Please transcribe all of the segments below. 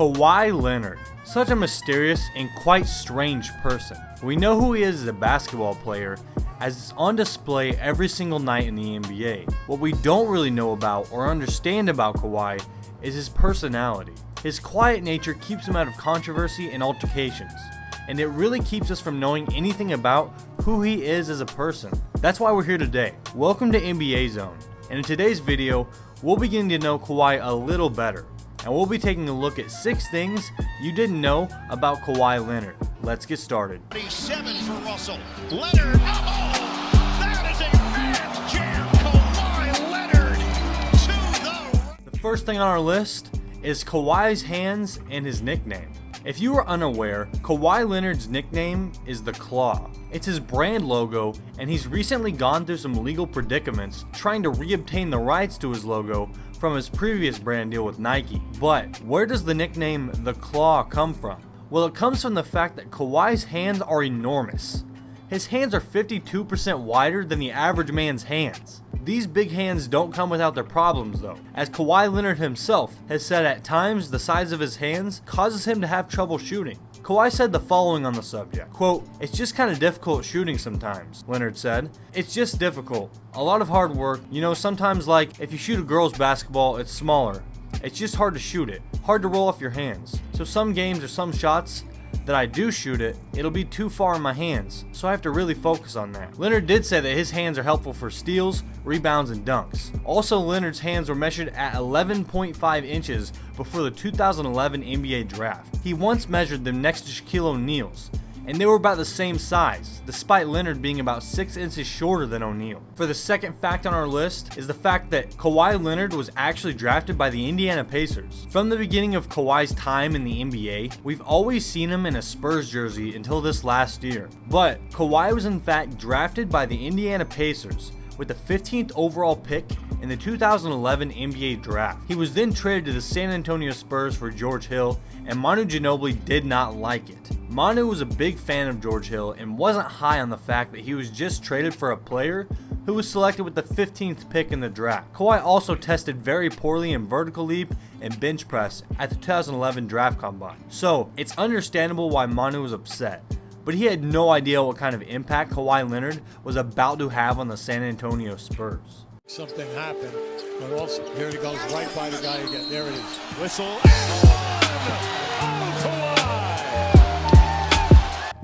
Kawhi Leonard. Such a mysterious and quite strange person. We know who he is as a basketball player, as it's on display every single night in the NBA. What we don't really know about or understand about Kawhi is his personality. His quiet nature keeps him out of controversy and altercations, and it really keeps us from knowing anything about who he is as a person. That's why we're here today. Welcome to NBA Zone, and in today's video, we'll begin to know Kawhi a little better, and we'll be taking a look at 6 things you didn't know about Kawhi Leonard. Let's get started. 7 for Russell. Leonard, that is a fast jam. Kawhi Leonard to The first thing on our list is Kawhi's hands and his nickname. If you are unaware, Kawhi Leonard's nickname is the Claw. It's his brand logo, and he's recently gone through some legal predicaments trying to reobtain the rights to his logo from his previous brand deal with Nike. But where does the nickname the Claw come from? Well, it comes from the fact that Kawhi's hands are enormous. His hands are 52% wider than the average man's hands. These big hands don't come without their problems though, as Kawhi Leonard himself has said at times the size of his hands causes him to have trouble shooting. Kawhi said the following on the subject, quote, "It's just kind of difficult shooting sometimes," Leonard said. "It's just difficult. A lot of hard work. Sometimes like if you shoot a girl's basketball, it's smaller. It's just hard to shoot it. Hard to roll off your hands. So some games or some shots that I do shoot it, it'll be too far in my hands, so I have to really focus on that." Leonard did say that his hands are helpful for steals, rebounds, and dunks. Also, Leonard's hands were measured at 11.5 inches before the 2011 NBA draft. He once measured them next to Shaquille O'Neal's, and they were about the same size, despite Leonard being about 6 inches shorter than O'Neal. For the second fact on our list is the fact that Kawhi Leonard was actually drafted by the Indiana Pacers. From the beginning of Kawhi's time in the NBA, we've always seen him in a Spurs jersey until this last year. But Kawhi was in fact drafted by the Indiana Pacers with the 15th overall pick in the 2011 NBA draft. He was then traded to the San Antonio Spurs for George Hill, and Manu Ginobili did not like it. Manu was a big fan of George Hill and wasn't high on the fact that he was just traded for a player who was selected with the 15th pick in the draft. Kawhi also tested very poorly in vertical leap and bench press at the 2011 draft combine. So it's understandable why Manu was upset, but he had no idea what kind of impact Kawhi Leonard was about to have on the San Antonio Spurs. Something happened, but also here he goes right by the guy again. There it is. Whistle.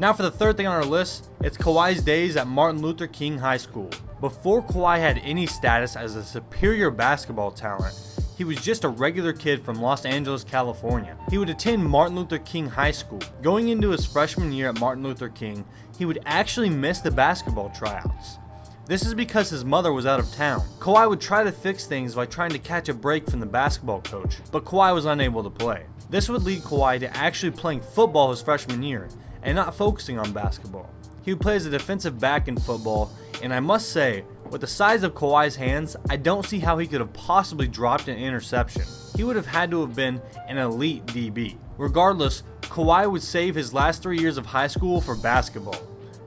Now for the third thing on our list, it's Kawhi's days at Martin Luther King High School. Before Kawhi had any status as a superior basketball talent, he was just a regular kid from Los Angeles, California. He would attend Martin Luther King High School. Going into his freshman year at Martin Luther King, he would actually miss the basketball tryouts. This is because his mother was out of town. Kawhi would try to fix things by trying to catch a break from the basketball coach, but Kawhi was unable to play. This would lead Kawhi to actually playing football his freshman year and not focusing on basketball. He would play as a defensive back in football, and I must say, with the size of Kawhi's hands, I don't see how he could have possibly dropped an interception. He would have had to have been an elite DB. Regardless, Kawhi would save his last 3 years of high school for basketball.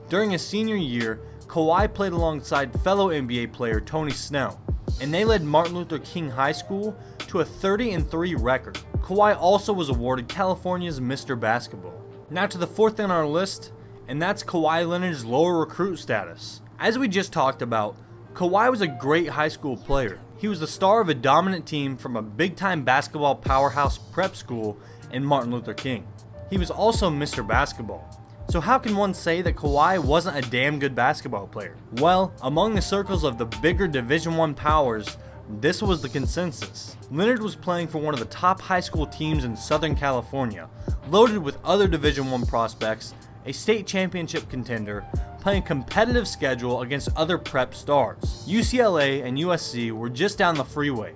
During his senior year, Kawhi played alongside fellow NBA player Tony Snell, and they led Martin Luther King High School to a 30-3 record. Kawhi also was awarded California's Mr. Basketball. Now to the fourth thing on our list, and that's Kawhi Leonard's lower recruit status. As we just talked about, Kawhi was a great high school player. He was the star of a dominant team from a big-time basketball powerhouse prep school in Martin Luther King. He was also Mr. Basketball. So how can one say that Kawhi wasn't a damn good basketball player? Well, among the circles of the bigger Division I powers, this was the consensus. Leonard was playing for one of the top high school teams in Southern California, loaded with other Division I prospects, a state championship contender, playing a competitive schedule against other prep stars. UCLA and USC were just down the freeway.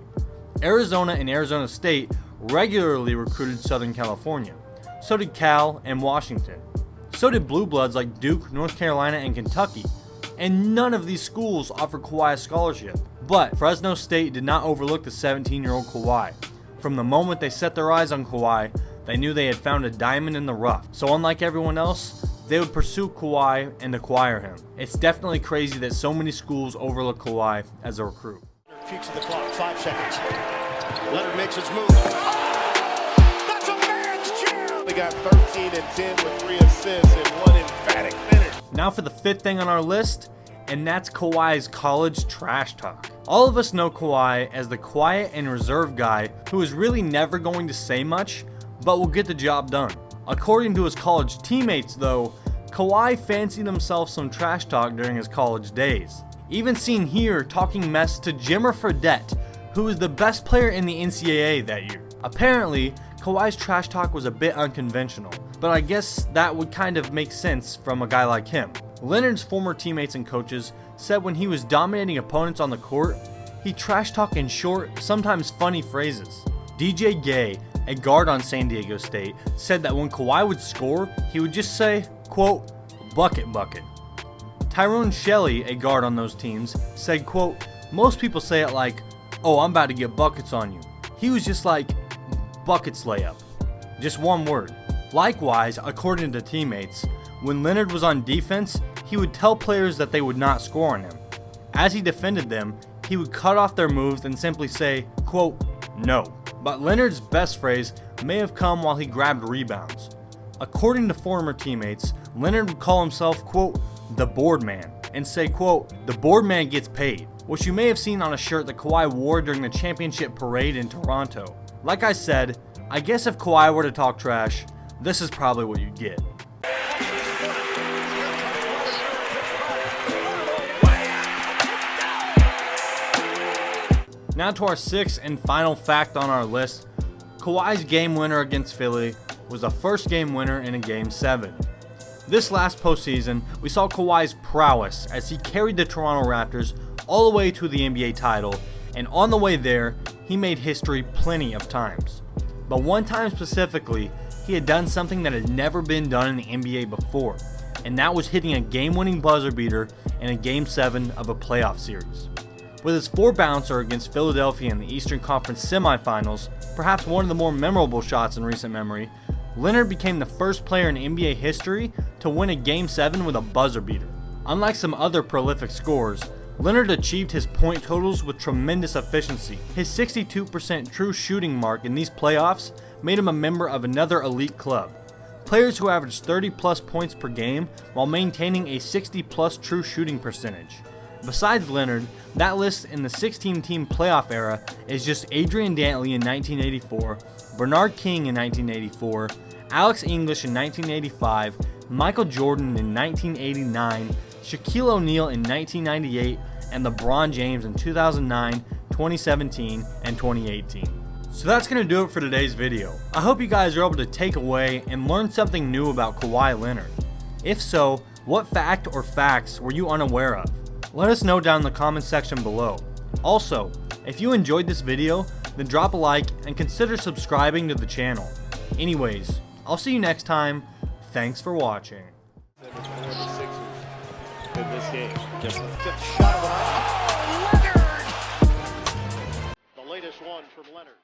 Arizona and Arizona State regularly recruited Southern California. So did Cal and Washington. So did blue bloods like Duke, North Carolina, and Kentucky. And none of these schools offered Kawhi a scholarship. But Fresno State did not overlook the 17-year-old Kawhi. From the moment they set their eyes on Kawhi, they knew they had found a diamond in the rough. So unlike everyone else, they would pursue Kawhi and acquire him. It's definitely crazy that so many schools overlook Kawhi as a recruit. Peaks of the clock, 5 seconds. Leonard makes his move. Oh, that's a man got 13 and 10 with 3 assists and 1 emphatic finish. Now for the fifth thing on our list, and that's Kawhi's college trash talk. All of us know Kawhi as the quiet and reserved guy who is really never going to say much, but will get the job done. According to his college teammates though, Kawhi fancied himself some trash talk during his college days. Even seen here talking mess to Jimmer Fredette, who was the best player in the NCAA that year. Apparently, Kawhi's trash talk was a bit unconventional, but I guess that would kind of make sense from a guy like him. Leonard's former teammates and coaches said when he was dominating opponents on the court, he trash talked in short, sometimes funny phrases. DJ Gay, a guard on San Diego State, said that when Kawhi would score, he would just say, quote, bucket bucket. Tyrone Shelley, a guard on those teams, said, quote, most people say it like, oh, I'm about to get buckets on you. He was just like, buckets layup. Just one word. Likewise, according to teammates, when Leonard was on defense, he would tell players that they would not score on him. As he defended them, he would cut off their moves and simply say, quote, no. But Leonard's best phrase may have come while he grabbed rebounds. According to former teammates, Leonard would call himself, quote, the board man, and say, quote, the board man gets paid, which you may have seen on a shirt that Kawhi wore during the championship parade in Toronto. Like I said, I guess if Kawhi were to talk trash, this is probably what you'd get. Now to our sixth and final fact on our list, Kawhi's game winner against Philly was a first game winner in a Game 7. This last postseason, we saw Kawhi's prowess as he carried the Toronto Raptors all the way to the NBA title, and on the way there, he made history plenty of times. But one time specifically, he had done something that had never been done in the NBA before, and that was hitting a game-winning buzzer beater in a Game 7 of a playoff series. With his 4-bouncer against Philadelphia in the Eastern Conference semifinals, perhaps one of the more memorable shots in recent memory, Leonard became the first player in NBA history to win a Game 7 with a buzzer beater. Unlike some other prolific scorers, Leonard achieved his point totals with tremendous efficiency. His 62% true shooting mark in these playoffs made him a member of another elite club. Players who averaged 30-plus points per game while maintaining a 60-plus true shooting percentage. Besides Leonard, that list in the 16-team playoff era is just Adrian Dantley in 1984, Bernard King in 1984, Alex English in 1985, Michael Jordan in 1989, Shaquille O'Neal in 1998, and LeBron James in 2009, 2017, and 2018. So that's going to do it for today's video. I hope you guys are able to take away and learn something new about Kawhi Leonard. If so, what fact or facts were you unaware of? Let us know down in the comment section below. Also, if you enjoyed this video, then drop a like and consider subscribing to the channel. Anyways, I'll see you next time. Thanks for watching. In this game. Just the fifth shot of the night. Oh, Leonard! The latest one from Leonard.